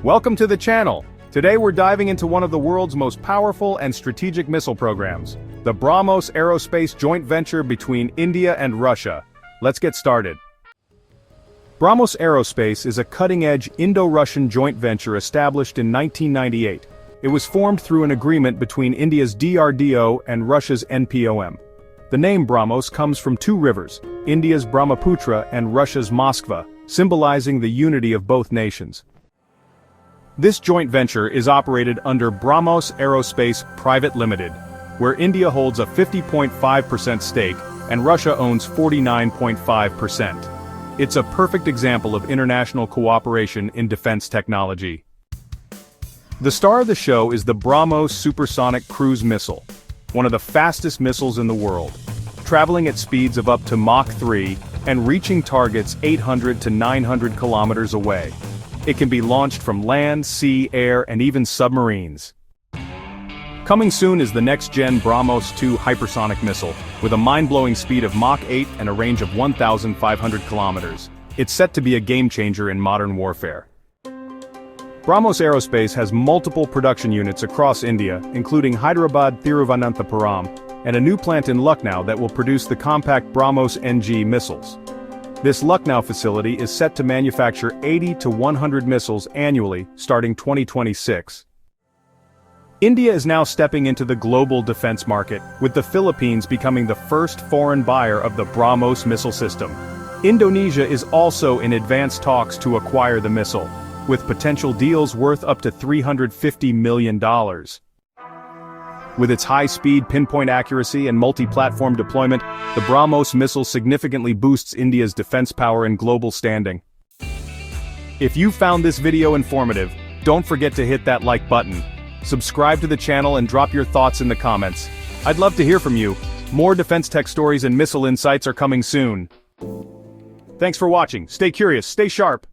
Welcome to the channel. Today we're diving into one of the world's most powerful and strategic missile programs, the BrahMos Aerospace joint venture between India and Russia. Let's get started. BrahMos Aerospace is a cutting-edge Indo-Russian joint venture established in 1998. It was formed through an agreement between India's DRDO and Russia's NPOM. The name BrahMos comes from two rivers, India's Brahmaputra and Russia's Moskva, symbolizing the unity of both nations. This joint venture is operated under BrahMos Aerospace Private Limited, where India holds a 50.5% stake and Russia owns 49.5%. It's a perfect example of international cooperation in defense technology. The star of the show is the BrahMos supersonic cruise missile, one of the fastest missiles in the world, traveling at speeds of up to Mach 3 and reaching targets 800 to 900 kilometers away. It can be launched from land, sea, air, and even submarines. Coming soon is the next-gen BrahMos-II hypersonic missile, with a mind-blowing speed of Mach 8 and a range of 1,500 kilometers. It's set to be a game-changer in modern warfare. BrahMos Aerospace has multiple production units across India, including Hyderabad, Thiruvananthapuram, and a new plant in Lucknow that will produce the compact BrahMos NG missiles. This Lucknow facility is set to manufacture 80 to 100 missiles annually, starting 2026. India is now stepping into the global defense market, with the Philippines becoming the first foreign buyer of the BrahMos missile system. Indonesia is also in advanced talks to acquire the missile, with potential deals worth up to $350 million. With its high-speed pinpoint accuracy and multi-platform deployment, the BrahMos missile significantly boosts India's defense power and global standing. If you found this video informative, don't forget to hit that like button. Subscribe to the channel and drop your thoughts in the comments. I'd love to hear from you. More defense tech stories and missile insights are coming soon. Thanks for watching. Stay curious, stay sharp.